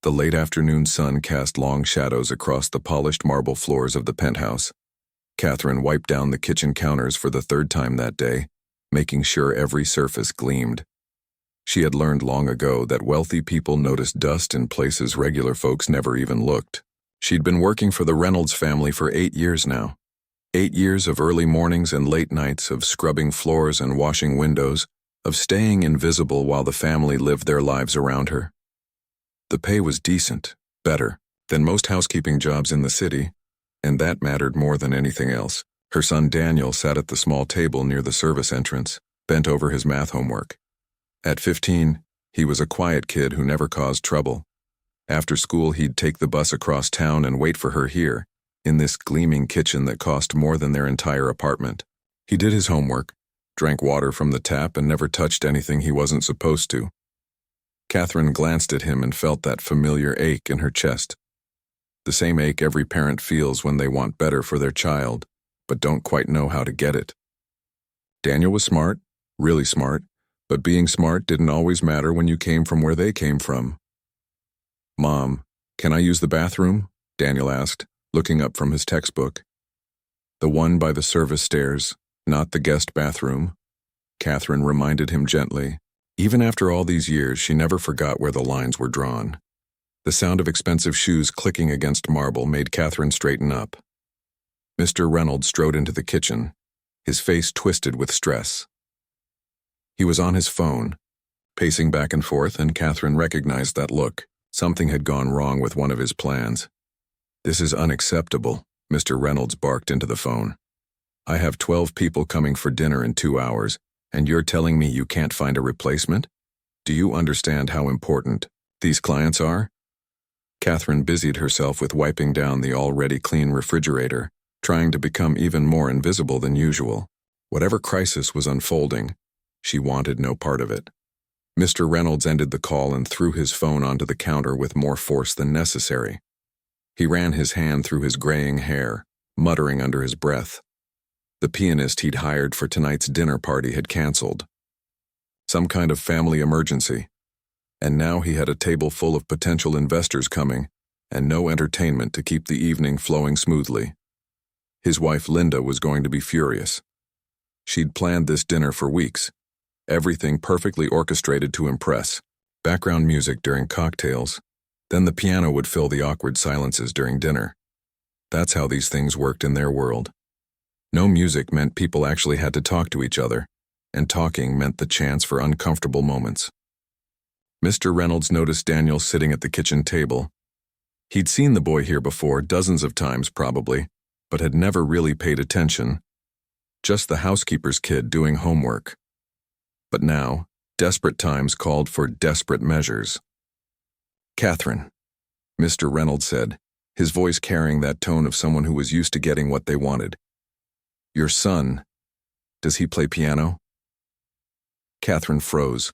The late afternoon sun cast long shadows across the polished marble floors of the penthouse. Catherine wiped down the kitchen counters for the third time that day, making sure every surface gleamed. She had learned long ago that wealthy people noticed dust in places regular folks never even looked. She'd been working for the Reynolds family for 8 years now. 8 years of early mornings and late nights, of scrubbing floors and washing windows, of staying invisible while the family lived their lives around her. The pay was decent, better than most housekeeping jobs in the city, and that mattered more than anything else. Her son Daniel sat at the small table near the service entrance, bent over his math homework. At 15, he was a quiet kid who never caused trouble. After school, he'd take the bus across town and wait for her here, in this gleaming kitchen that cost more than their entire apartment. He did his homework, drank water from the tap, and never touched anything he wasn't supposed to. Catherine glanced at him and felt that familiar ache in her chest. The same ache every parent feels when they want better for their child, but don't quite know how to get it. Daniel was smart, really smart, but being smart didn't always matter when you came from where they came from. "Mom, can I use the bathroom?" Daniel asked, looking up from his textbook. "The one by the service stairs, not the guest bathroom," Catherine reminded him gently. Even after all these years, she never forgot where the lines were drawn. The sound of expensive shoes clicking against marble made Catherine straighten up. Mr. Reynolds strode into the kitchen, his face twisted with stress. He was on his phone, pacing back and forth, and Catherine recognized that look. Something had gone wrong with one of his plans. "This is unacceptable," Mr. Reynolds barked into the phone. "I have 12 people coming for dinner in 2 hours, and you're telling me you can't find a replacement? Do you understand how important these clients are?" Catherine busied herself with wiping down the already clean refrigerator, trying to become even more invisible than usual. Whatever crisis was unfolding, she wanted no part of it. Mr. Reynolds ended the call and threw his phone onto the counter with more force than necessary. He ran his hand through his graying hair, muttering under his breath. The pianist he'd hired for tonight's dinner party had canceled. Some kind of family emergency. And now he had a table full of potential investors coming, and no entertainment to keep the evening flowing smoothly. His wife Linda was going to be furious. She'd planned this dinner for weeks. Everything perfectly orchestrated to impress. Background music during cocktails. Then the piano would fill the awkward silences during dinner. That's how these things worked in their world. No music meant people actually had to talk to each other, and talking meant the chance for uncomfortable moments. Mr. Reynolds noticed Daniel sitting at the kitchen table. He'd seen the boy here before, dozens of times probably, but had never really paid attention. Just the housekeeper's kid doing homework. But now, desperate times called for desperate measures. "Catherine," Mr. Reynolds said, his voice carrying that tone of someone who was used to getting what they wanted. "Your son, does he play piano?" Catherine froze,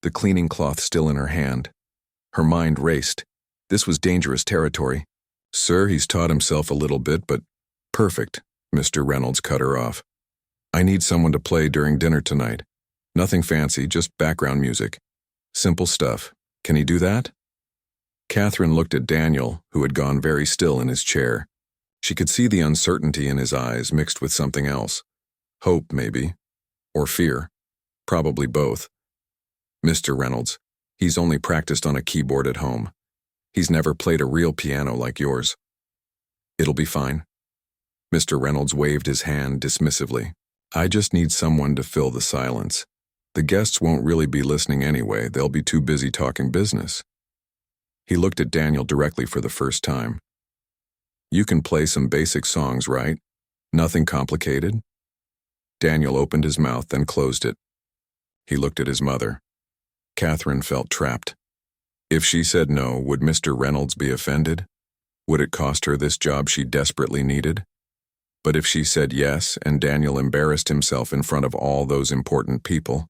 the cleaning cloth still in her hand. Her mind raced. This was dangerous territory. "Sir, he's taught himself a little bit, but..." "Perfect," Mr. Reynolds cut her off. "I need someone to play during dinner tonight. Nothing fancy, just background music. Simple stuff. Can he do that?" Catherine looked at Daniel, who had gone very still in his chair. She could see the uncertainty in his eyes mixed with something else. Hope, maybe. Or fear. Probably both. "Mr. Reynolds, he's only practiced on a keyboard at home. He's never played a real piano like yours." "It'll be fine." Mr. Reynolds waved his hand dismissively. "I just need someone to fill the silence. The guests won't really be listening anyway. They'll be too busy talking business." He looked at Daniel directly for the first time. "You can play some basic songs, right? Nothing complicated?" Daniel opened his mouth, then closed it. He looked at his mother. Catherine felt trapped. If she said no, would Mr. Reynolds be offended? Would it cost her this job she desperately needed? But if she said yes, and Daniel embarrassed himself in front of all those important people,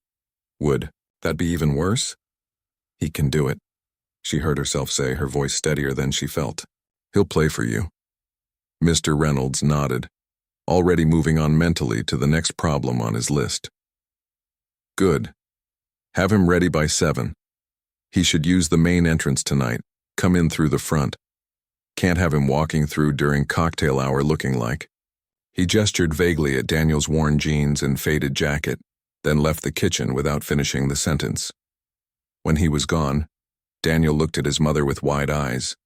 would that be even worse? "He can do it," she heard herself say, her voice steadier than she felt. "He'll play for you." Mr. Reynolds nodded, already moving on mentally to the next problem on his list. "Good. Have him ready by 7. He should use the main entrance tonight, Come in through the front. Can't have him walking through during cocktail hour looking like. He gestured vaguely at Daniel's worn jeans and faded jacket, then left the kitchen without finishing the sentence. When he was gone, Daniel looked at his mother with wide eyes.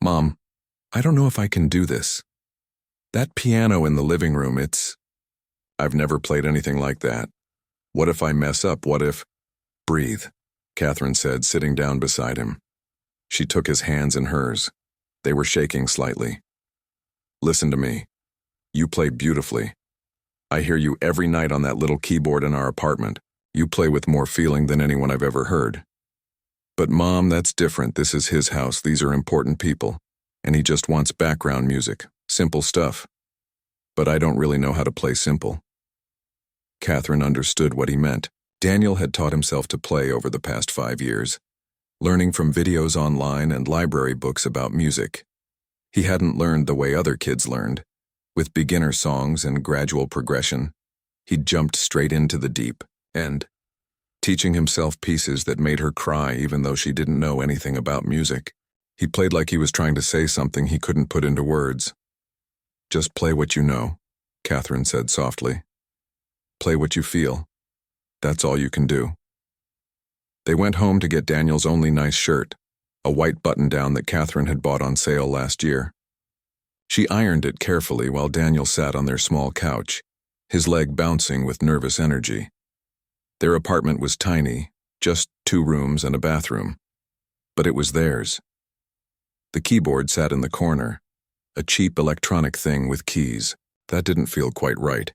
Mom, I don't know if I can do this. That piano in the living room, I've never played anything like that. What if I mess up? What if... Breathe, Catherine said, sitting down beside him. She took his hands in hers. They were shaking slightly. Listen to me. You play beautifully. I hear you every night on that little keyboard in our apartment. You play with more feeling than anyone I've ever heard. But Mom, that's different. This is his house. These are important people. And he just wants background music. Simple stuff. But I don't really know how to play simple. Catherine understood what he meant. Daniel had taught himself to play over the past 5 years, learning from videos online and library books about music. He hadn't learned the way other kids learned, with beginner songs and gradual progression. He'd jumped straight into the deep end, teaching himself pieces that made her cry even though she didn't know anything about music. He played like he was trying to say something he couldn't put into words. Just play what you know, Catherine said softly. Play what you feel. That's all you can do. They went home to get Daniel's only nice shirt, a white button-down that Catherine had bought on sale last year. She ironed it carefully while Daniel sat on their small couch, his leg bouncing with nervous energy. Their apartment was tiny, just 2 rooms and a bathroom. But it was theirs. The keyboard sat in the corner, a cheap electronic thing with keys. That didn't feel quite right.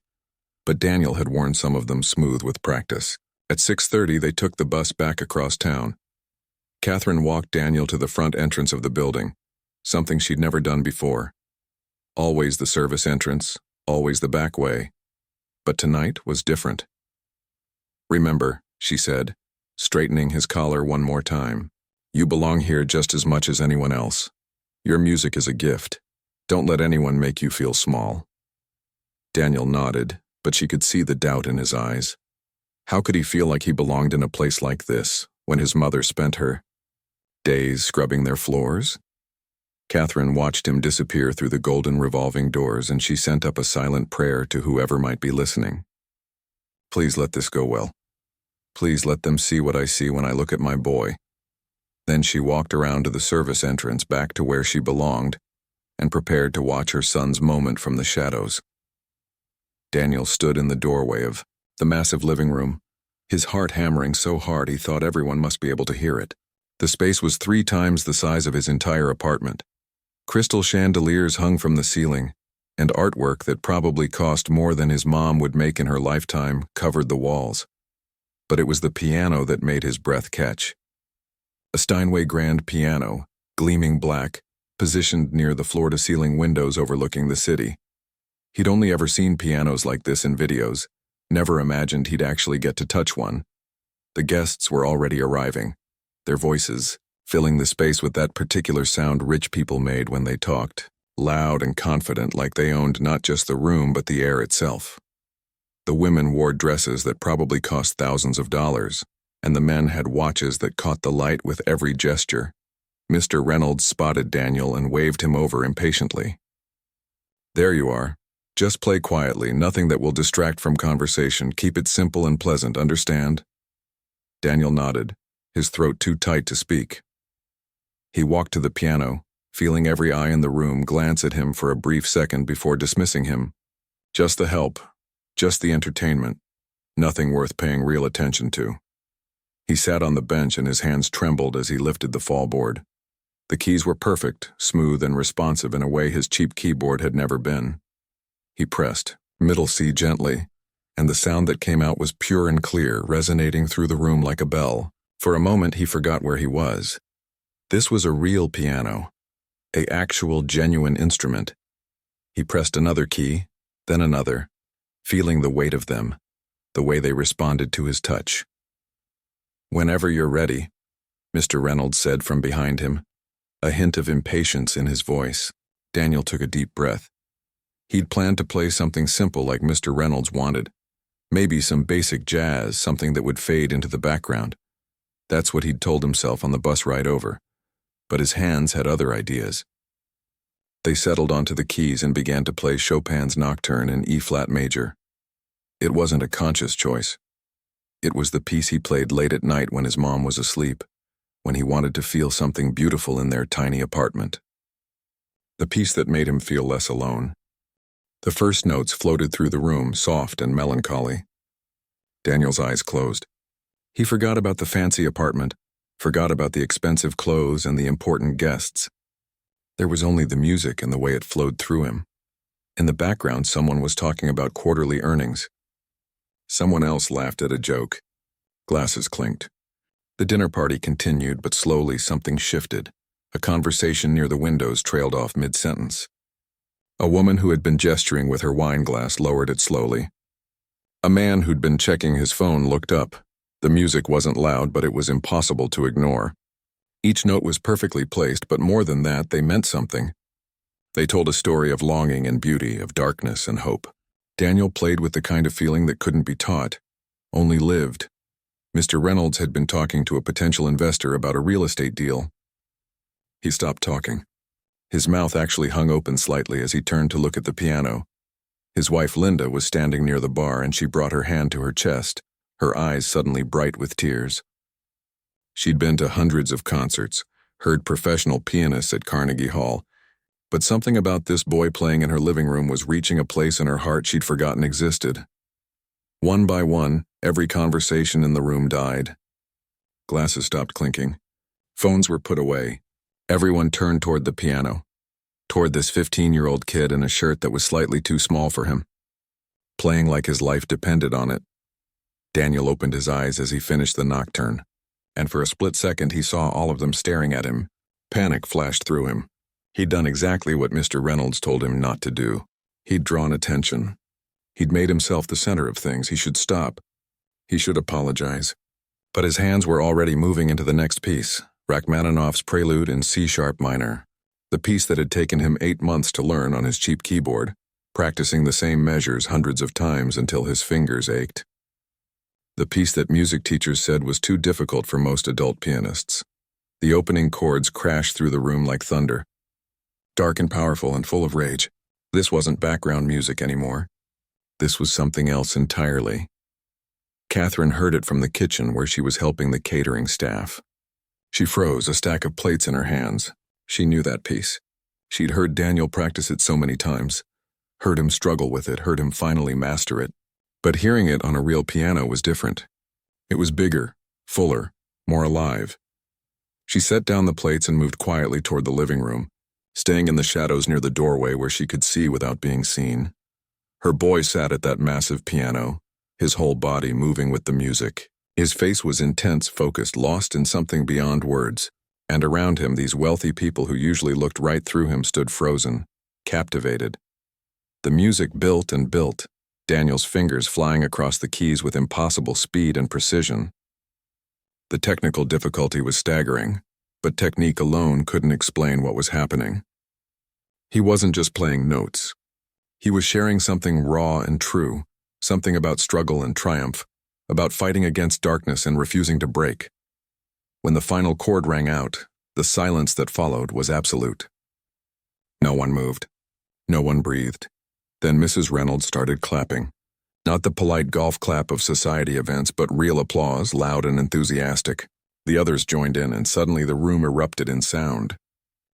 But Daniel had worn some of them smooth with practice. At 6:30, they took the bus back across town. Catherine walked Daniel to the front entrance of the building, something she'd never done before. Always the service entrance, always the back way. But tonight was different. Remember, she said, straightening his collar one more time. You belong here just as much as anyone else. Your music is a gift. Don't let anyone make you feel small. Daniel nodded, but she could see the doubt in his eyes. How could he feel like he belonged in a place like this, when his mother spent her days scrubbing their floors? Catherine watched him disappear through the golden revolving doors, and she sent up a silent prayer to whoever might be listening. Please let this go well. Please let them see what I see when I look at my boy. Then she walked around to the service entrance back to where she belonged and prepared to watch her son's moment from the shadows. Daniel stood in the doorway of the massive living room, his heart hammering so hard he thought everyone must be able to hear it. The space was 3 times the size of his entire apartment. Crystal chandeliers hung from the ceiling, and artwork that probably cost more than his mom would make in her lifetime covered the walls. But it was the piano that made his breath catch. A Steinway grand piano, gleaming black, positioned near the floor-to-ceiling windows overlooking the city. He'd only ever seen pianos like this in videos, never imagined he'd actually get to touch one. The guests were already arriving, their voices filling the space with that particular sound rich people made when they talked, loud and confident like they owned not just the room but the air itself. The women wore dresses that probably cost thousands of dollars, and the men had watches that caught the light with every gesture. Mr. Reynolds spotted Daniel and waved him over impatiently. There you are. Just play quietly, nothing that will distract from conversation. Keep it simple and pleasant, understand? Daniel nodded, his throat too tight to speak. He walked to the piano, feeling every eye in the room glance at him for a brief second before dismissing him. Just the help, just the entertainment, nothing worth paying real attention to. He sat on the bench and his hands trembled as he lifted the fallboard. The keys were perfect, smooth and responsive in a way his cheap keyboard had never been. He pressed, middle C gently, and the sound that came out was pure and clear, resonating through the room like a bell. For a moment he forgot where he was. This was a real piano, an actual genuine instrument. He pressed another key, then another, feeling the weight of them, the way they responded to his touch. Whenever you're ready, Mr. Reynolds said from behind him, a hint of impatience in his voice. Daniel took a deep breath. He'd planned to play something simple like Mr. Reynolds wanted, maybe some basic jazz, something that would fade into the background. That's what he'd told himself on the bus ride over. but his hands had other ideas. They settled onto the keys and began to play Chopin's Nocturne in E-flat major. It wasn't a conscious choice. It was the piece he played late at night when his mom was asleep, when he wanted to feel something beautiful in their tiny apartment. The piece that made him feel less alone. The first notes floated through the room, soft and melancholy. Daniel's eyes closed. He forgot about the fancy apartment, forgot about the expensive clothes and the important guests. There was only the music and the way it flowed through him. In the background, someone was talking about quarterly earnings. Someone else laughed at a joke. Glasses clinked. The dinner party continued, but slowly something shifted. A conversation near the windows trailed off mid-sentence. A woman who had been gesturing with her wine glass lowered it slowly. A man who'd been checking his phone looked up. The music wasn't loud, but it was impossible to ignore. Each note was perfectly placed, but more than that, they meant something. They told a story of longing and beauty, of darkness and hope. Daniel played with the kind of feeling that couldn't be taught, only lived. Mr. Reynolds had been talking to a potential investor about a real estate deal. He stopped talking. His mouth actually hung open slightly as he turned to look at the piano. His wife Linda was standing near the bar, and she brought her hand to her chest, her eyes suddenly bright with tears. She'd been to hundreds of concerts, heard professional pianists at Carnegie Hall, but something about this boy playing in her living room was reaching a place in her heart she'd forgotten existed. One by one, every conversation in the room died. Glasses stopped clinking. Phones were put away. Everyone turned toward the piano, toward this 15-year-old kid in a shirt that was slightly too small for him, playing like his life depended on it. Daniel opened his eyes as he finished the nocturne, and for a split second he saw all of them staring at him. Panic flashed through him. He'd done exactly what Mr. Reynolds told him not to do. He'd drawn attention. He'd made himself the center of things. He should stop. He should apologize. But his hands were already moving into the next piece, Rachmaninoff's Prelude in C-sharp minor, the piece that had taken him 8 months to learn on his cheap keyboard, practicing the same measures hundreds of times until his fingers ached. The piece that music teachers said was too difficult for most adult pianists. The opening chords crashed through the room like thunder. Dark and powerful and full of rage. This wasn't background music anymore. This was something else entirely. Catherine heard it from the kitchen where she was helping the catering staff. She froze, a stack of plates in her hands. She knew that piece. She'd heard Daniel practice it so many times, heard him struggle with it, heard him finally master it. But hearing it on a real piano was different. It was bigger, fuller, more alive. She set down the plates and moved quietly toward the living room, staying in the shadows near the doorway where she could see without being seen. Her boy sat at that massive piano, his whole body moving with the music. His face was intense, focused, lost in something beyond words. And around him, these wealthy people who usually looked right through him stood frozen, captivated. The music built and built, Daniel's fingers flying across the keys with impossible speed and precision. The technical difficulty was staggering, but technique alone couldn't explain what was happening. He wasn't just playing notes. He was sharing something raw and true, something about struggle and triumph, about fighting against darkness and refusing to break. When the final chord rang out, the silence that followed was absolute. No one moved. No one breathed. Then Mrs. Reynolds started clapping. Not the polite golf clap of society events, but real applause, loud and enthusiastic. The others joined in, and suddenly the room erupted in sound.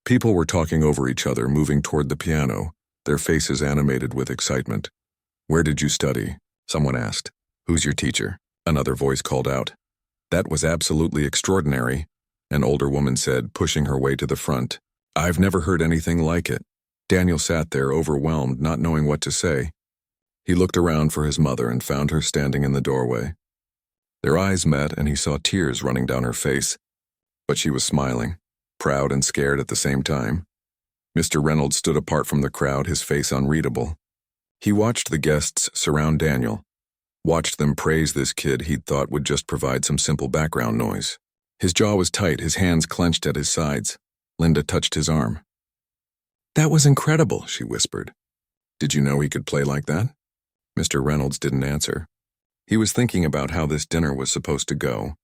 People were talking over each other, moving toward the piano, their faces animated with excitement. "Where did you study?" someone asked. "Who's your teacher?" another voice called out. "That was absolutely extraordinary," an older woman said, pushing her way to the front. "I've never heard anything like it." Daniel sat there, overwhelmed, not knowing what to say. He looked around for his mother and found her standing in the doorway. Their eyes met, and he saw tears running down her face. But she was smiling, proud and scared at the same time. Mr. Reynolds stood apart from the crowd, his face unreadable. He watched the guests surround Daniel, watched them praise this kid he'd thought would just provide some simple background noise. His jaw was tight, his hands clenched at his sides. Linda touched his arm. "That was incredible," she whispered. "Did you know he could play like that?" Mr. Reynolds didn't answer. He was thinking about how this dinner was supposed to go,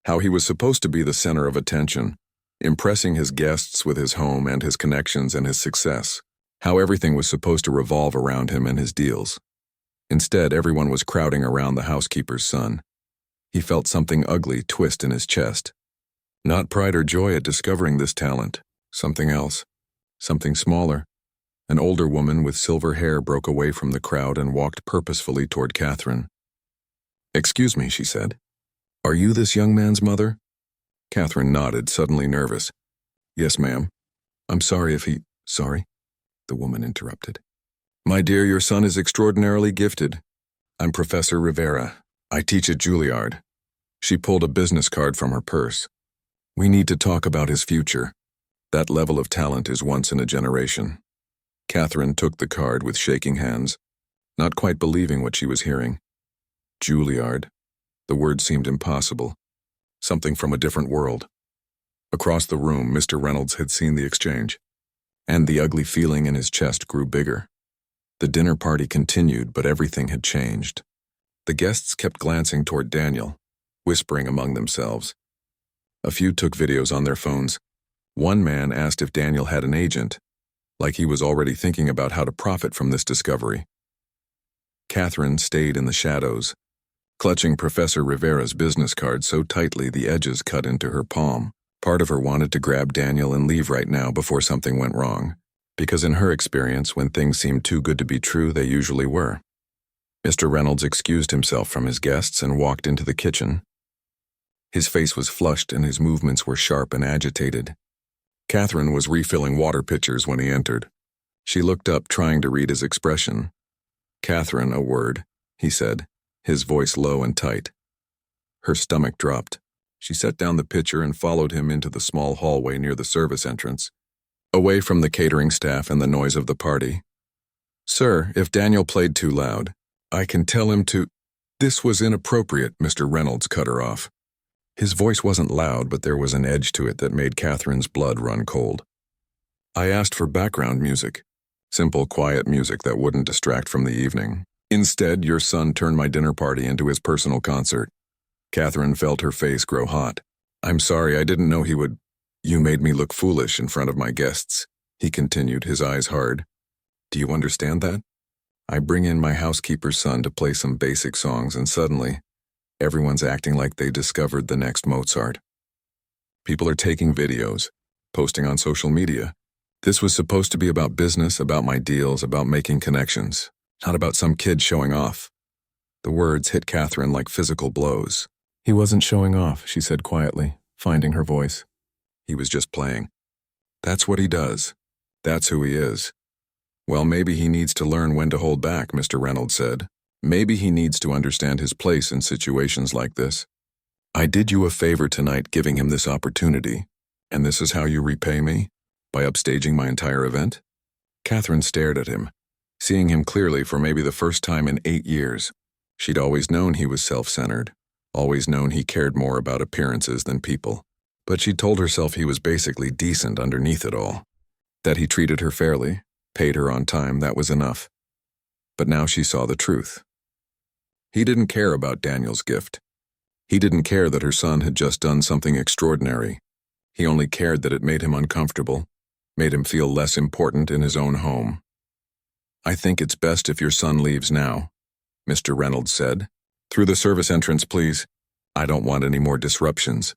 how he was supposed to be the center of attention, impressing his guests with his home and his connections and his success, how everything was supposed to revolve around him and his deals. Instead, everyone was crowding around the housekeeper's son. He felt something ugly twist in his chest. Not pride or joy at discovering this talent. Something else. Something smaller. An older woman with silver hair broke away from the crowd and walked purposefully toward Catherine. "Excuse me," she said. "Are you this young man's mother?" Catherine nodded, suddenly nervous. "Yes, ma'am. I'm sorry if he—" "Sorry?" the woman interrupted. "My dear, your son is extraordinarily gifted. I'm Professor Rivera. I teach at Juilliard." She pulled a business card from her purse. "We need to talk about his future. That level of talent is once in a generation." Catherine took the card with shaking hands, not quite believing what she was hearing. Juilliard. The word seemed impossible. Something from a different world. Across the room, Mr. Reynolds had seen the exchange, and the ugly feeling in his chest grew bigger. The dinner party continued, but everything had changed. The guests kept glancing toward Daniel, whispering among themselves. A few took videos on their phones. One man asked if Daniel had an agent, like he was already thinking about how to profit from this discovery. Catherine stayed in the shadows, clutching Professor Rivera's business card so tightly the edges cut into her palm. Part of her wanted to grab Daniel and leave right now before something went wrong, because in her experience, when things seemed too good to be true, they usually were. Mr. Reynolds excused himself from his guests and walked into the kitchen. His face was flushed and his movements were sharp and agitated. Catherine was refilling water pitchers when he entered. She looked up, trying to read his expression. "Catherine, a word," he said, his voice low and tight. Her stomach dropped. She set down the pitcher and followed him into the small hallway near the service entrance, away from the catering staff and the noise of the party. "Sir, if Daniel played too loud, I can tell him to—" "This was inappropriate," Mr. Reynolds cut her off. His voice wasn't loud, but there was an edge to it that made Catherine's blood run cold. "I asked for background music. Simple, quiet music that wouldn't distract from the evening. Instead, your son turned my dinner party into his personal concert." Catherine felt her face grow hot. "I'm sorry, I didn't know he would—" "You made me look foolish in front of my guests," he continued, his eyes hard. "Do you understand that? I bring in my housekeeper's son to play some basic songs and suddenly, everyone's acting like they discovered the next Mozart. People are taking videos, posting on social media. This was supposed to be about business, about my deals, about making connections, not about some kid showing off." The words hit Catherine like physical blows. "He wasn't showing off," she said quietly, finding her voice. "He was just playing. That's what he does. That's who he is." "Well, maybe he needs to learn when to hold back," Mr. Reynolds said. "Maybe he needs to understand his place in situations like this. I did you a favor tonight giving him this opportunity, and this is how you repay me? By upstaging my entire event?" Catherine stared at him, seeing him clearly for maybe the first time in 8 years. She'd always known he was self-centered, always known he cared more about appearances than people, but she told herself he was basically decent underneath it all. That he treated her fairly, paid her on time, that was enough. But now she saw the truth. He didn't care about Daniel's gift. He didn't care that her son had just done something extraordinary. He only cared that it made him uncomfortable, made him feel less important in his own home. "I think it's best if your son leaves now," Mr. Reynolds said. "Through the service entrance, please. I don't want any more disruptions."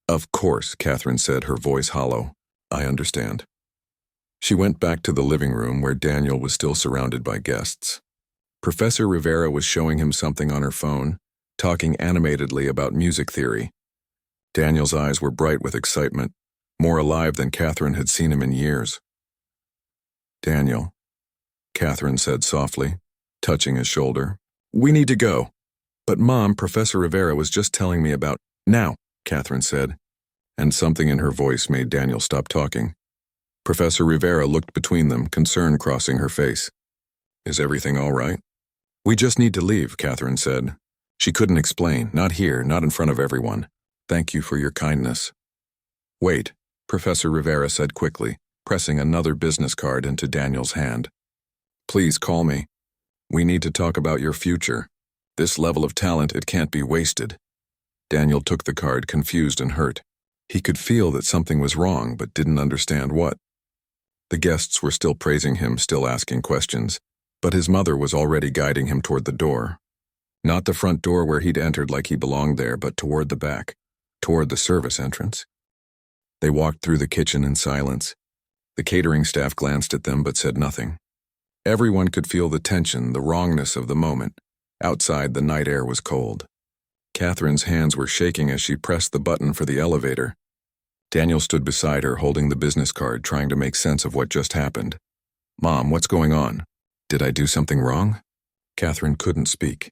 "Of course," Catherine said, her voice hollow. "I understand." She went back to the living room where Daniel was still surrounded by guests. Professor Rivera was showing him something on her phone, talking animatedly about music theory. Daniel's eyes were bright with excitement, more alive than Catherine had seen him in years. "Daniel," Catherine said softly, touching his shoulder. "We need to go." "But Mom, Professor Rivera was just telling me about—" "Now," Catherine said, and something in her voice made Daniel stop talking. Professor Rivera looked between them, concern crossing her face. "Is everything all right?" "We just need to leave," Catherine said. She couldn't explain, not here, not in front of everyone. "Thank you for your kindness." "Wait," Professor Rivera said quickly, pressing another business card into Daniel's hand. "Please call me. We need to talk about your future. This level of talent, it can't be wasted." Daniel took the card, confused and hurt. He could feel that something was wrong but didn't understand what. The guests were still praising him, still asking questions, but his mother was already guiding him toward the door. Not the front door where he'd entered like he belonged there, but toward the back, toward the service entrance. They walked through the kitchen in silence. The catering staff glanced at them but said nothing. Everyone could feel the tension, the wrongness of the moment. Outside, the night air was cold. Catherine's hands were shaking as she pressed the button for the elevator. Daniel stood beside her, holding the business card, trying to make sense of what just happened. "Mom, what's going on? Did I do something wrong?" Catherine couldn't speak.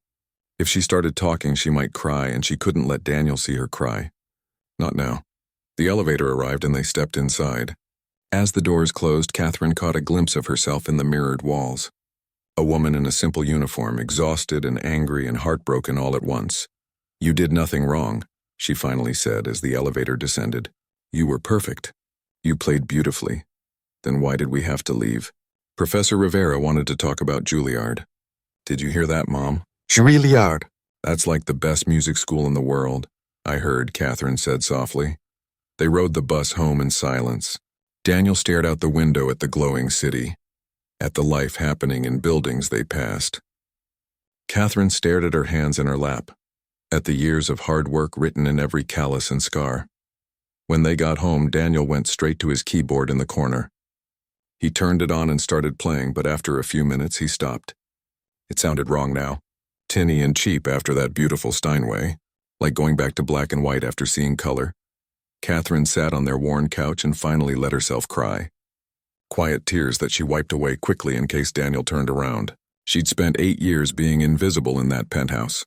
If she started talking, she might cry, and she couldn't let Daniel see her cry. Not now. The elevator arrived and they stepped inside. As the doors closed, Catherine caught a glimpse of herself in the mirrored walls. A woman in a simple uniform, exhausted and angry and heartbroken all at once. "You did nothing wrong," she finally said as the elevator descended. "You were perfect. You played beautifully. Then why did we have to leave?" Professor Rivera wanted to talk about Juilliard. "Did you hear that, Mom?" Juilliard. "That's like the best music school in the world," I heard, Catherine said softly. They rode the bus home in silence. Daniel stared out the window at the glowing city, at the life happening in buildings they passed. Catherine stared at her hands in her lap, at the years of hard work written in every callus and scar. When they got home, Daniel went straight to his keyboard in the corner. He turned it on and started playing, but after a few minutes he stopped. It sounded wrong now, tinny and cheap after that beautiful Steinway, like going back to black and white after seeing color. Catherine sat on their worn couch and finally let herself cry. Quiet tears that she wiped away quickly in case Daniel turned around. She'd spent 8 years being invisible in that penthouse,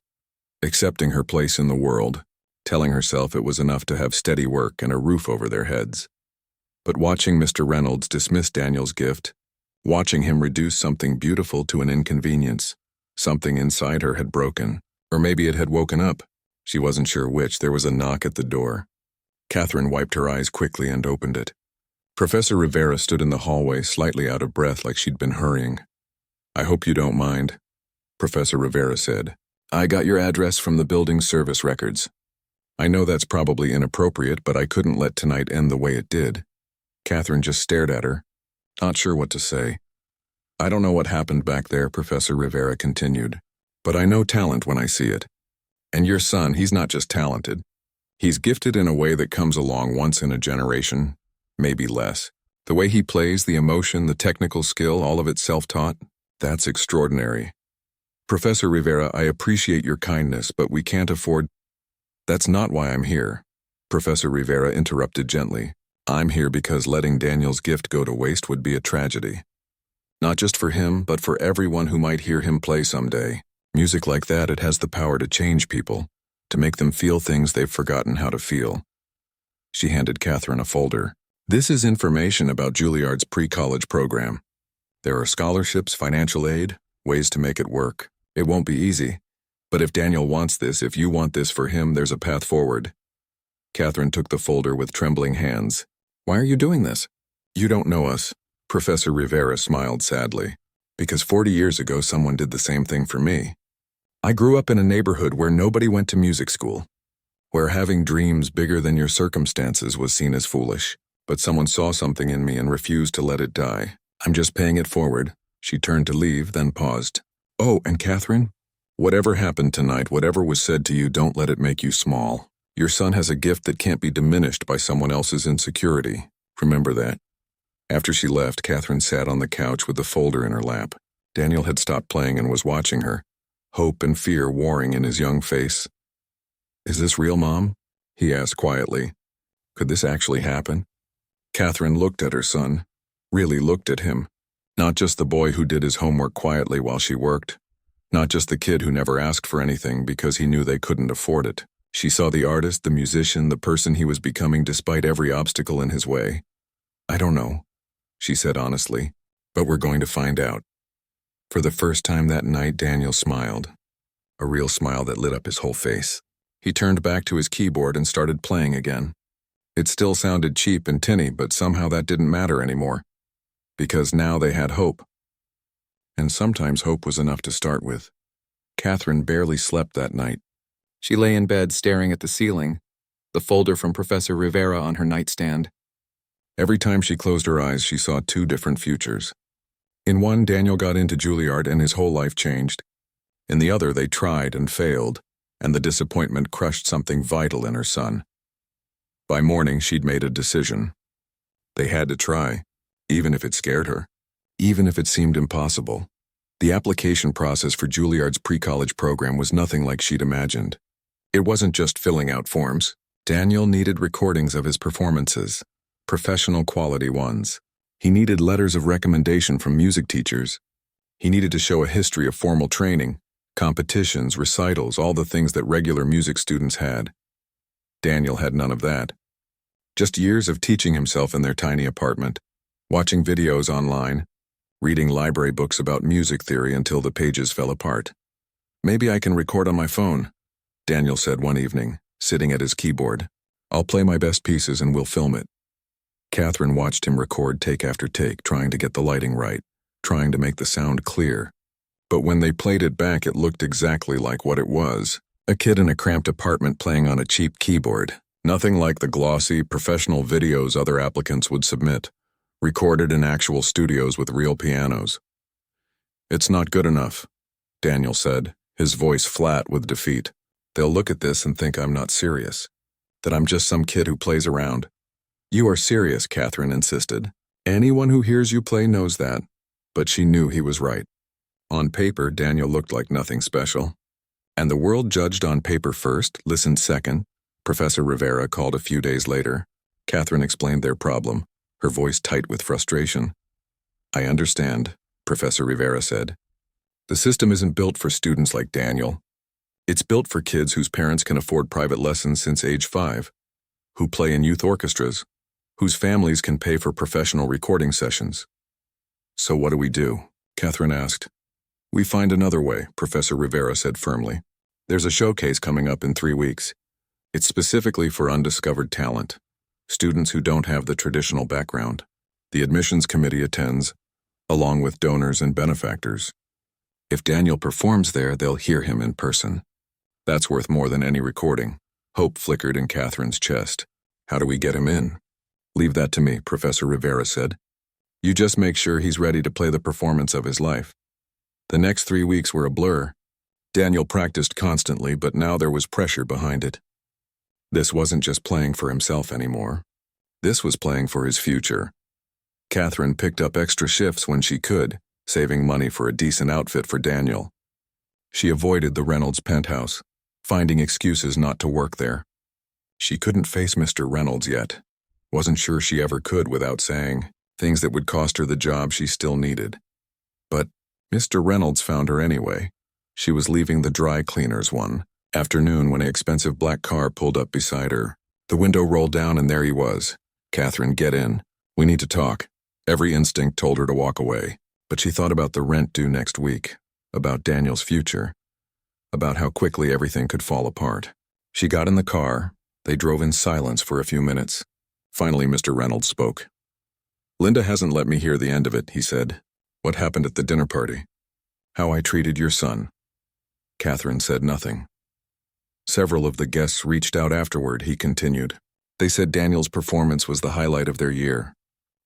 accepting her place in the world, telling herself it was enough to have steady work and a roof over their heads. But watching Mr. Reynolds dismiss Daniel's gift, watching him reduce something beautiful to an inconvenience, something inside her had broken, or maybe it had woken up. She wasn't sure which. There was a knock at the door. Catherine wiped her eyes quickly and opened it. Professor Rivera stood in the hallway, slightly out of breath like she'd been hurrying. "I hope you don't mind," Professor Rivera said. "I got your address from the building's service records. I know that's probably inappropriate, but I couldn't let tonight end the way it did." Catherine just stared at her, not sure what to say. "I don't know what happened back there," Professor Rivera continued, "but I know talent when I see it. And your son, he's not just talented. He's gifted in a way that comes along once in a generation, maybe less. The way he plays, the emotion, the technical skill, all of it self-taught, that's extraordinary. Professor Rivera, I appreciate your kindness, but we can't afford—" "That's not why I'm here," Professor Rivera interrupted gently. "I'm here because letting Daniel's gift go to waste would be a tragedy. Not just for him, but for everyone who might hear him play someday. Music like that, it has the power to change people, to make them feel things they've forgotten how to feel." She handed Catherine a folder. "This is information about Juilliard's pre-college program. There are scholarships, financial aid, ways to make it work. It won't be easy, but if Daniel wants this, if you want this for him, there's a path forward." Catherine took the folder with trembling hands. "Why are you doing this?" "You don't know us," Professor Rivera smiled sadly, "because 40 years ago someone did the same thing for me. I grew up in a neighborhood where nobody went to music school, where having dreams bigger than your circumstances was seen as foolish, but someone saw something in me and refused to let it die. I'm just paying it forward." She turned to leave, then paused. "Oh, and Catherine, whatever happened tonight, whatever was said to you, don't let it make you small. Your son has a gift that can't be diminished by someone else's insecurity. Remember that." After she left, Catherine sat on the couch with the folder in her lap. Daniel had stopped playing and was watching her, hope and fear warring in his young face. "Is this real, Mom?" he asked quietly. "Could this actually happen?" Catherine looked at her son, really looked at him. Not just the boy who did his homework quietly while she worked. Not just the kid who never asked for anything because he knew they couldn't afford it. She saw the artist, the musician, the person he was becoming despite every obstacle in his way. "I don't know," she said honestly, "but we're going to find out." For the first time that night, Daniel smiled, a real smile that lit up his whole face. He turned back to his keyboard and started playing again. It still sounded cheap and tinny, but somehow that didn't matter anymore, because now they had hope. And sometimes hope was enough to start with. Catherine barely slept that night. She lay in bed staring at the ceiling, the folder from Professor Rivera on her nightstand. Every time she closed her eyes, she saw two different futures. In one, Daniel got into Juilliard and his whole life changed. In the other, they tried and failed, and the disappointment crushed something vital in her son. By morning, she'd made a decision. They had to try, even if it scared her, even if it seemed impossible. The application process for Juilliard's pre-college program was nothing like she'd imagined. It wasn't just filling out forms. Daniel needed recordings of his performances, professional quality ones. He needed letters of recommendation from music teachers. He needed to show a history of formal training, competitions, recitals, all the things that regular music students had. Daniel had none of that. Just years of teaching himself in their tiny apartment, watching videos online, reading library books about music theory until the pages fell apart. "Maybe I can record on my phone," Daniel said one evening, sitting at his keyboard. "I'll play my best pieces and we'll film it." Catherine watched him record take after take, trying to get the lighting right, trying to make the sound clear. But when they played it back, it looked exactly like what it was. A kid in a cramped apartment playing on a cheap keyboard. Nothing like the glossy, professional videos other applicants would submit, recorded in actual studios with real pianos. "It's not good enough," Daniel said, his voice flat with defeat. "They'll look at this and think I'm not serious, that I'm just some kid who plays around." "You are serious," Catherine insisted. "Anyone who hears you play knows that." But she knew he was right. On paper, Daniel looked like nothing special. And the world judged on paper first, listened second. Professor Rivera called a few days later. Catherine explained their problem, her voice tight with frustration. "I understand," Professor Rivera said. "The system isn't built for students like Daniel. It's built for kids whose parents can afford private lessons since age 5, who play in youth orchestras, whose families can pay for professional recording sessions." "So what do we do?" Catherine asked. "We find another way," Professor Rivera said firmly. "There's a showcase coming up in 3 weeks. It's specifically for undiscovered talent, students who don't have the traditional background. The admissions committee attends, along with donors and benefactors. If Daniel performs there, they'll hear him in person. That's worth more than any recording." Hope flickered in Catherine's chest. "How do we get him in?" "Leave that to me," Professor Rivera said. "You just make sure he's ready to play the performance of his life." The next 3 weeks were a blur. Daniel practiced constantly, but now there was pressure behind it. This wasn't just playing for himself anymore. This was playing for his future. Catherine picked up extra shifts when she could, saving money for a decent outfit for Daniel. She avoided the Reynolds penthouse, finding excuses not to work there. She couldn't face Mr. Reynolds yet. Wasn't sure she ever could without saying things that would cost her the job she still needed. But Mr. Reynolds found her anyway. She was leaving the dry cleaners one afternoon when an expensive black car pulled up beside her. The window rolled down and there he was. "Catherine, get in. We need to talk." Every instinct told her to walk away, but she thought about the rent due next week, about Daniel's future, about how quickly everything could fall apart. She got in the car. They drove in silence for a few minutes. Finally, Mr. Reynolds spoke. "Linda hasn't let me hear the end of it," he said. "What happened at the dinner party? How I treated your son." Catherine said nothing. "Several of the guests reached out afterward," he continued. "They said Daniel's performance was the highlight of their year.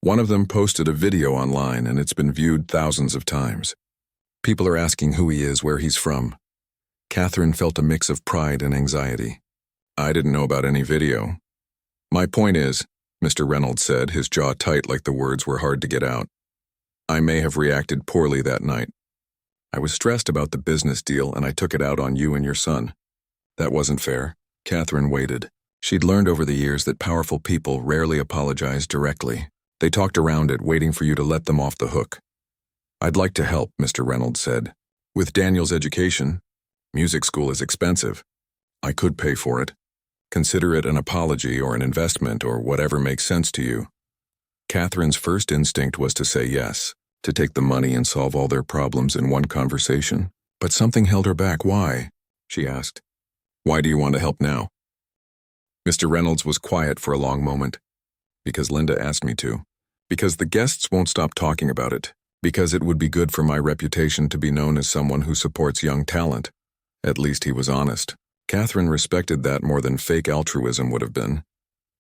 One of them posted a video online and it's been viewed thousands of times. People are asking who he is, where he's from." Catherine felt a mix of pride and anxiety. "I didn't know about any video." "My point is," Mr. Reynolds said, his jaw tight like the words were hard to get out, "I may have reacted poorly that night. I was stressed about the business deal and I took it out on you and your son. That wasn't fair." Catherine waited. She'd learned over the years that powerful people rarely apologize directly. They talked around it, waiting for you to let them off the hook. "I'd like to help," Mr. Reynolds said. "With Daniel's education, music school is expensive. I could pay for it. Consider it an apology or an investment or whatever makes sense to you." Catherine's first instinct was to say yes, to take the money and solve all their problems in one conversation. But something held her back. "Why?" she asked. "Why do you want to help now?" Mr. Reynolds was quiet for a long moment. "Because Linda asked me to. Because the guests won't stop talking about it. Because it would be good for my reputation to be known as someone who supports young talent." At least he was honest. Catherine respected that more than fake altruism would have been.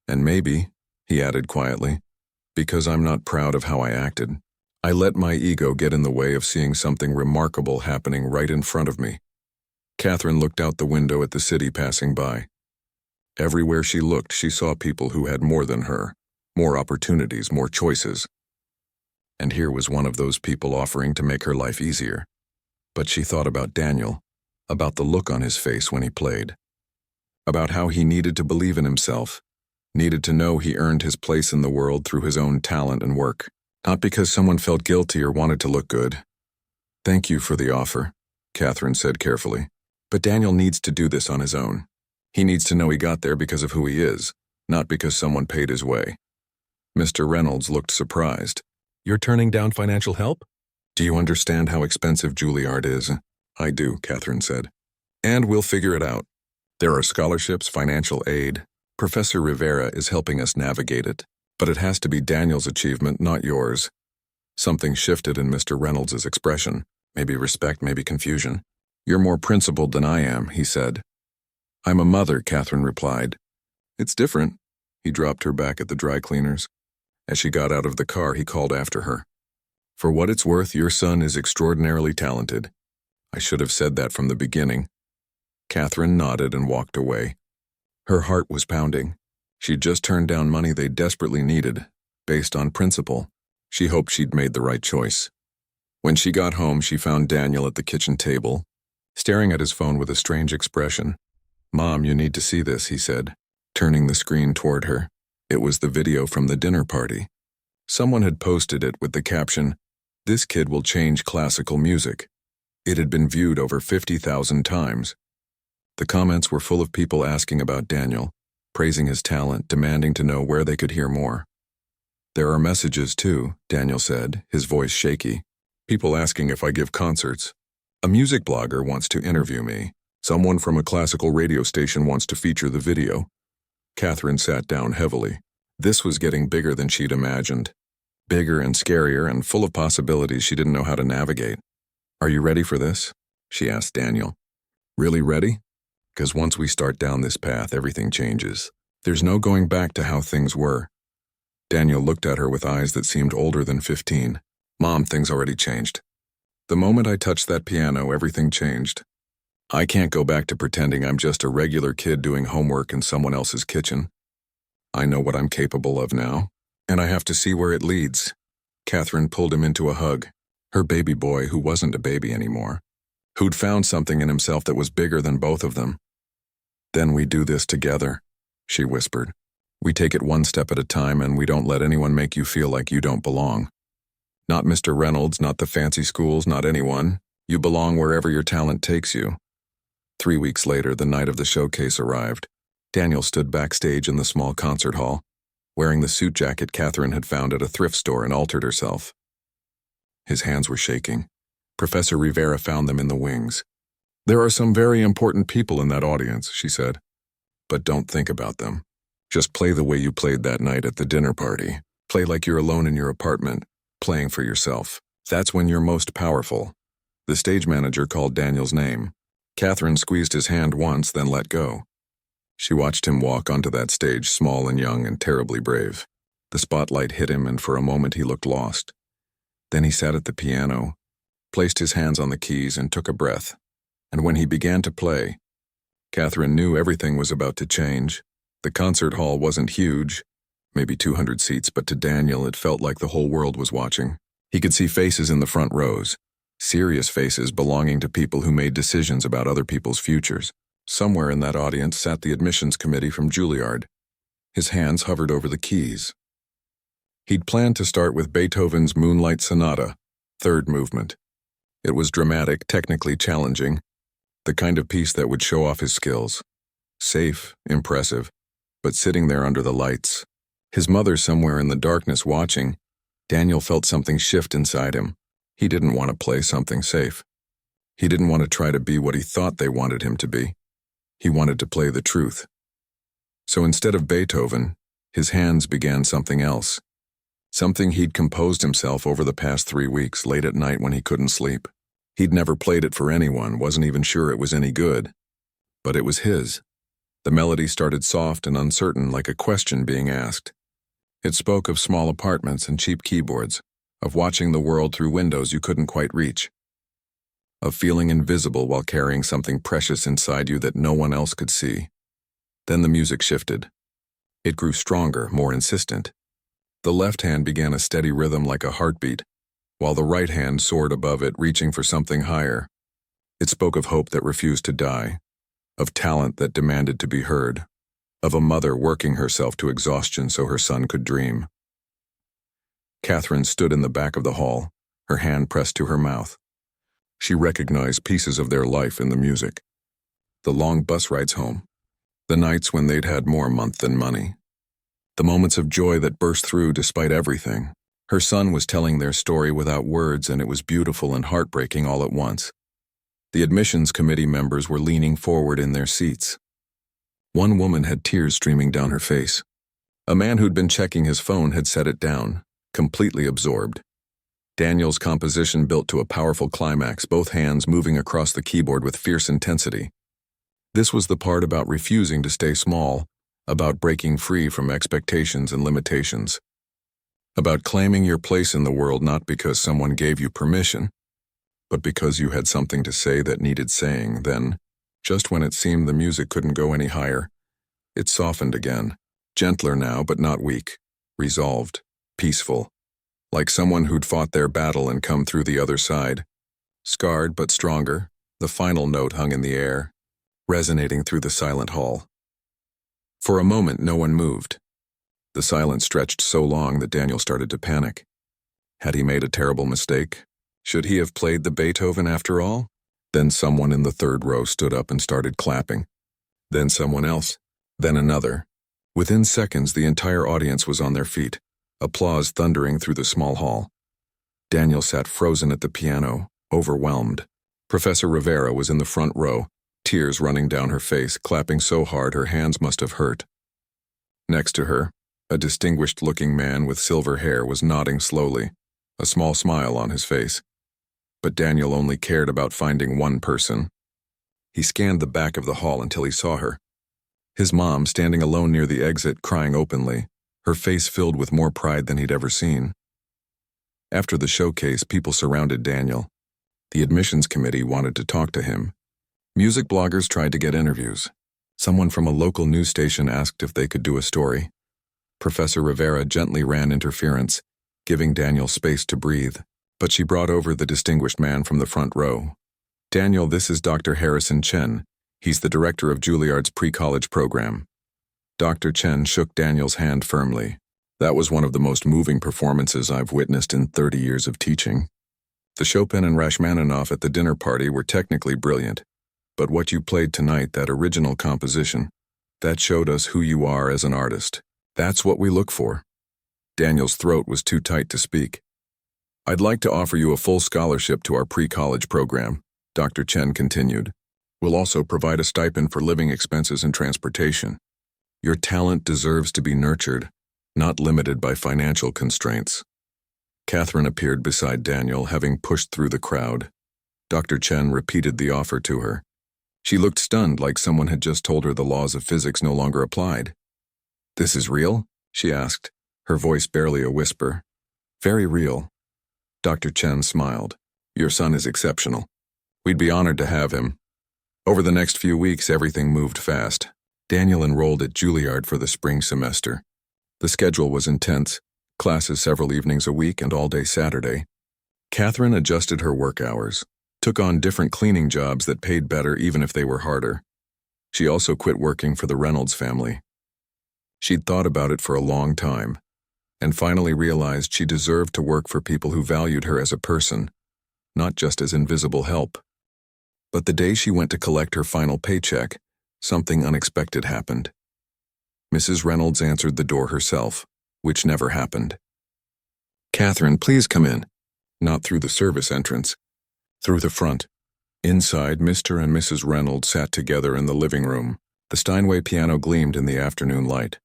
And maybe, he added quietly, because I'm not proud of how I acted. I let my ego get in the way of seeing something remarkable happening right in front of me. Catherine looked out the window at the city passing by. Everywhere she looked, she saw people who had more than her, more opportunities, more choices. And here was one of those people offering to make her life easier. But she thought about Daniel, about the look on his face when he played, about how he needed to believe in himself, needed to know he earned his place in the world through his own talent and work, not because someone felt guilty or wanted to look good. Thank you for the offer, Catherine said carefully. But Daniel needs to do this on his own. He needs to know he got there because of who he is, not because someone paid his way. Mr. Reynolds looked surprised. You're turning down financial help? Do you understand how expensive Juilliard is? I do, Catherine said. And we'll figure it out. There are scholarships, financial aid. Professor Rivera is helping us navigate it. But it has to be Daniel's achievement, not yours. Something shifted in Mr. Reynolds' expression. Maybe respect, maybe confusion. You're more principled than I am, he said. I'm a mother, Catherine replied. It's different. He dropped her back at the dry cleaners. As she got out of the car, he called after her. For what it's worth, your son is extraordinarily talented. I should have said that from the beginning. Catherine nodded and walked away. Her heart was pounding. She'd just turned down money they desperately needed, based on principle. She hoped she'd made the right choice. When she got home, she found Daniel at the kitchen table, staring at his phone with a strange expression. Mom, you need to see this, he said, turning the screen toward her. It was the video from the dinner party. Someone had posted it with the caption, "This kid will change classical music." It had been viewed over 50,000 times. The comments were full of people asking about Daniel, praising his talent, demanding to know where they could hear more. There are messages too, Daniel said, his voice shaky. People asking if I give concerts. A music blogger wants to interview me. Someone from a classical radio station wants to feature the video. Catherine sat down heavily. This was getting bigger than she'd imagined. Bigger and scarier and full of possibilities she didn't know how to navigate. Are you ready for this? She asked Daniel. Really ready? Because once we start down this path, everything changes. There's no going back to how things were. Daniel looked at her with eyes that seemed older than 15. Mom, things already changed. The moment I touched that piano, everything changed. I can't go back to pretending I'm just a regular kid doing homework in someone else's kitchen. I know what I'm capable of now, and I have to see where it leads. Catherine pulled him into a hug. Her baby boy, who wasn't a baby anymore, who'd found something in himself that was bigger than both of them. Then we do this together, she whispered. We take it one step at a time, and we don't let anyone make you feel like you don't belong. Not Mr. Reynolds, not the fancy schools, not anyone. You belong wherever your talent takes you. 3 weeks later, the night of the showcase arrived. Daniel stood backstage in the small concert hall, wearing the suit jacket Catherine had found at a thrift store and altered herself. His hands were shaking. Professor Rivera found them in the wings. There are some very important people in that audience, she said. But don't think about them. Just play the way you played that night at the dinner party. Play like you're alone in your apartment, playing for yourself. That's when you're most powerful. The stage manager called Daniel's name. Catherine squeezed his hand once, then let go. She watched him walk onto that stage, small and young and terribly brave. The spotlight hit him, and for a moment he looked lost. Then he sat at the piano, placed his hands on the keys, and took a breath. And when he began to play, Catherine knew everything was about to change. The concert hall wasn't huge, maybe 200 seats, but to Daniel it felt like the whole world was watching. He could see faces in the front rows, serious faces belonging to people who made decisions about other people's futures. Somewhere in that audience sat the admissions committee from Juilliard. His hands hovered over the keys. He'd planned to start with Beethoven's Moonlight Sonata, third movement. It was dramatic, technically challenging, the kind of piece that would show off his skills. Safe, impressive, but sitting there under the lights, his mother somewhere in the darkness watching, Daniel felt something shift inside him. He didn't want to play something safe. He didn't want to try to be what he thought they wanted him to be. He wanted to play the truth. So instead of Beethoven, his hands began something else. Something he'd composed himself over the past 3 weeks, late at night when he couldn't sleep. He'd never played it for anyone, wasn't even sure it was any good. But it was his. The melody started soft and uncertain, like a question being asked. It spoke of small apartments and cheap keyboards, of watching the world through windows you couldn't quite reach, of feeling invisible while carrying something precious inside you that no one else could see. Then the music shifted. It grew stronger, more insistent. The left hand began a steady rhythm like a heartbeat, while the right hand soared above it, reaching for something higher. It spoke of hope that refused to die, of talent that demanded to be heard, of a mother working herself to exhaustion so her son could dream. Catherine stood in the back of the hall, her hand pressed to her mouth. She recognized pieces of their life in the music. The long bus rides home, the nights when they'd had more month than money, the moments of joy that burst through despite everything. Her son was telling their story without words, and it was beautiful and heartbreaking all at once. The admissions committee members were leaning forward in their seats. One woman had tears streaming down her face. A man who'd been checking his phone had set it down, completely absorbed. Daniel's composition built to a powerful climax, both hands moving across the keyboard with fierce intensity. This was the part about refusing to stay small, about breaking free from expectations and limitations, about claiming your place in the world not because someone gave you permission, but because you had something to say that needed saying. Then, just when it seemed the music couldn't go any higher, it softened again, gentler now but not weak, resolved, peaceful, like someone who'd fought their battle and come through the other side. Scarred but stronger, the final note hung in the air, resonating through the silent hall. For a moment, no one moved. The silence stretched so long that Daniel started to panic. Had he made a terrible mistake? Should he have played the Beethoven after all? Then someone in the third row stood up and started clapping. Then someone else. Then another. Within seconds, the entire audience was on their feet, applause thundering through the small hall. Daniel sat frozen at the piano, overwhelmed. Professor Rivera was in the front row, tears running down her face, clapping so hard her hands must have hurt. Next to her, a distinguished-looking man with silver hair was nodding slowly, a small smile on his face. But Daniel only cared about finding one person. He scanned the back of the hall until he saw her. His mom, standing alone near the exit, crying openly, her face filled with more pride than he'd ever seen. After the showcase, people surrounded Daniel. The admissions committee wanted to talk to him. Music bloggers tried to get interviews. Someone from a local news station asked if they could do a story. Professor Rivera gently ran interference, giving Daniel space to breathe, but she brought over the distinguished man from the front row. "Daniel, this is Dr. Harrison Chen. He's the director of Juilliard's pre-college program." Dr. Chen shook Daniel's hand firmly. "That was one of the most moving performances I've witnessed in 30 years of teaching. The Chopin and Rachmaninoff at the dinner party were technically brilliant, but what you played tonight, that original composition, that showed us who you are as an artist. That's what we look for." Daniel's throat was too tight to speak. "I'd like to offer you a full scholarship to our pre-college program," Dr. Chen continued. "We'll also provide a stipend for living expenses and transportation. Your talent deserves to be nurtured, not limited by financial constraints." Catherine appeared beside Daniel, having pushed through the crowd. Dr. Chen repeated the offer to her. She looked stunned, like someone had just told her the laws of physics no longer applied. "This is real?" she asked, her voice barely a whisper. "Very real." Dr. Chen smiled. "Your son is exceptional. We'd be honored to have him." Over the next few weeks, everything moved fast. Daniel enrolled at Juilliard for the spring semester. The schedule was intense, classes several evenings a week and all day Saturday. Catherine adjusted her work hours, took on different cleaning jobs that paid better even if they were harder. She also quit working for the Reynolds family. She'd thought about it for a long time, and finally realized she deserved to work for people who valued her as a person, not just as invisible help. But the day she went to collect her final paycheck, something unexpected happened. Mrs. Reynolds answered the door herself, which never happened. "Catherine, please come in." Not through the service entrance, through the front. Inside, Mr. and Mrs. Reynolds sat together in the living room. The Steinway piano gleamed in the afternoon light.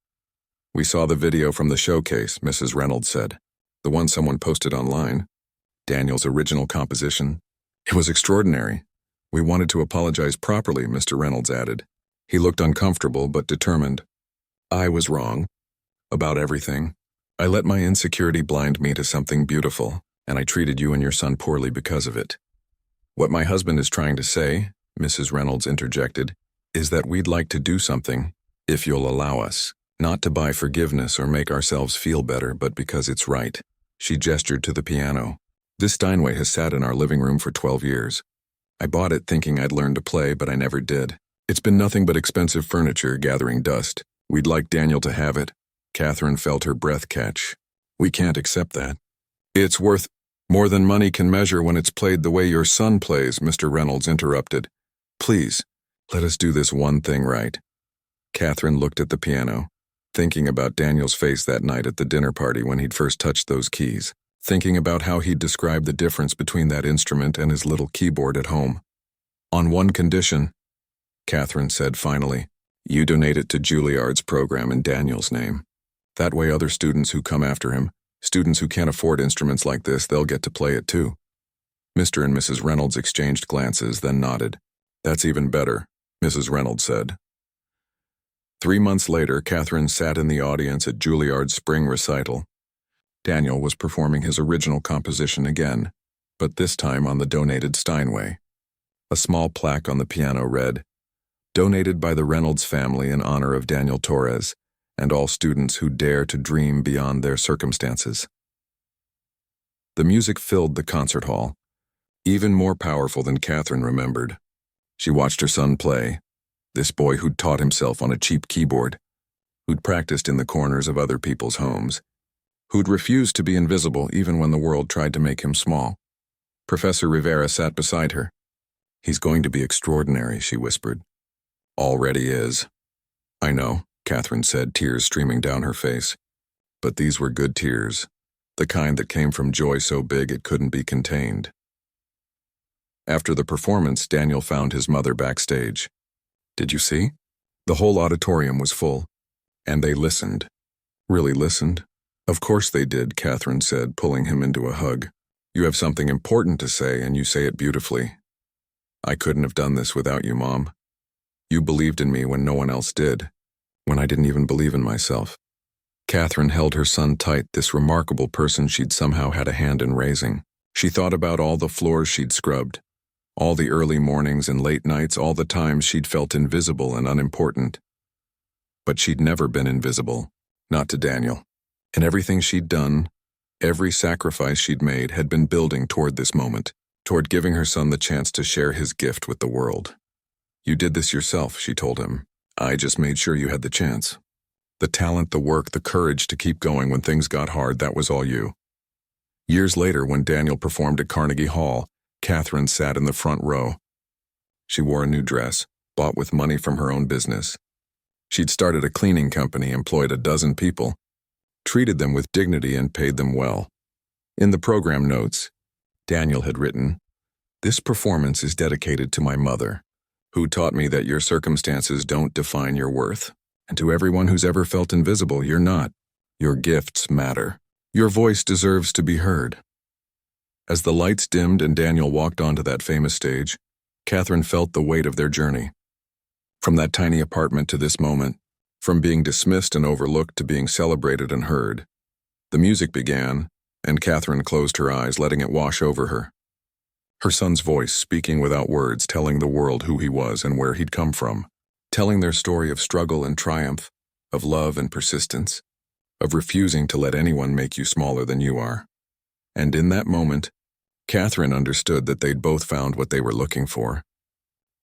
"We saw the video from the showcase," Mrs. Reynolds said. "The one someone posted online. Daniel's original composition. It was extraordinary. We wanted to apologize properly, Mr. Reynolds added. He looked uncomfortable but determined. I was wrong. About everything. I let my insecurity blind me to something beautiful, and I treated you and your son poorly because of it. What my husband is trying to say, Mrs. Reynolds interjected, is that we'd like to do something, if you'll allow us, not to buy forgiveness or make ourselves feel better, but because it's right. She gestured to the piano. This Steinway has sat in our living room for 12 years. I bought it thinking I'd learn to play, but I never did. It's been nothing but expensive furniture gathering dust. We'd like Daniel to have it. Catherine felt her breath catch. We can't accept that. It's worth more than money can measure when it's played the way your son plays, Mr. Reynolds interrupted. Please, let us do this one thing right. Catherine looked at the piano, thinking about Daniel's face that night at the dinner party when he'd first touched those keys, thinking about how he'd described the difference between that instrument and his little keyboard at home. On one condition, Catherine said finally, you donate it to Juilliard's program in Daniel's name. That way other students who come after him, students who can't afford instruments like this, they'll get to play it too. Mr. and Mrs. Reynolds exchanged glances, then nodded. That's even better, Mrs. Reynolds said. 3 months later, Catherine sat in the audience at Juilliard's spring recital. Daniel was performing his original composition again, but this time on the donated Steinway. A small plaque on the piano read, donated by the Reynolds family in honor of Daniel Torres and all students who dare to dream beyond their circumstances. The music filled the concert hall, even more powerful than Catherine remembered. She watched her son play, this boy who'd taught himself on a cheap keyboard, who'd practiced in the corners of other people's homes, who'd refused to be invisible even when the world tried to make him small. Professor Rivera sat beside her. He's going to be extraordinary, she whispered. Already is. I know, Catherine said, tears streaming down her face. But these were good tears, the kind that came from joy so big it couldn't be contained. After the performance, Daniel found his mother backstage. Did you see? The whole auditorium was full, and they listened. Really listened? Of course they did, Catherine said, pulling him into a hug. You have something important to say, and you say it beautifully. I couldn't have done this without you, Mom. You believed in me when no one else did, when I didn't even believe in myself. Catherine held her son tight, this remarkable person she'd somehow had a hand in raising. She thought about all the floors she'd scrubbed, all the early mornings and late nights, all the times she'd felt invisible and unimportant. But she'd never been invisible, not to Daniel. And everything she'd done, every sacrifice she'd made had been building toward this moment, toward giving her son the chance to share his gift with the world. You did this yourself, she told him. I just made sure you had the chance. The talent, the work, the courage to keep going when things got hard, that was all you. Years later, when Daniel performed at Carnegie Hall, Catherine sat in the front row. She wore a new dress, bought with money from her own business. She'd started a cleaning company, employed a dozen people, treated them with dignity and paid them well. In the program notes, Daniel had written, "This performance is dedicated to my mother, who taught me that your circumstances don't define your worth. And to everyone who's ever felt invisible, you're not. Your gifts matter. Your voice deserves to be heard." As the lights dimmed and Daniel walked onto that famous stage, Catherine felt the weight of their journey. From that tiny apartment to this moment, from being dismissed and overlooked to being celebrated and heard. The music began, and Catherine closed her eyes, letting it wash over her. Her son's voice, speaking without words, telling the world who he was and where he'd come from, telling their story of struggle and triumph, of love and persistence, of refusing to let anyone make you smaller than you are. And in that moment, Catherine understood that they'd both found what they were looking for.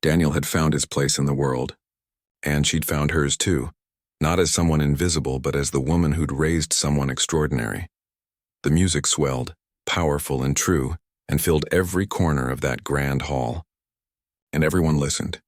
Daniel had found his place in the world, and she'd found hers too, not as someone invisible, but as the woman who'd raised someone extraordinary. The music swelled, powerful and true, and filled every corner of that grand hall. And everyone listened.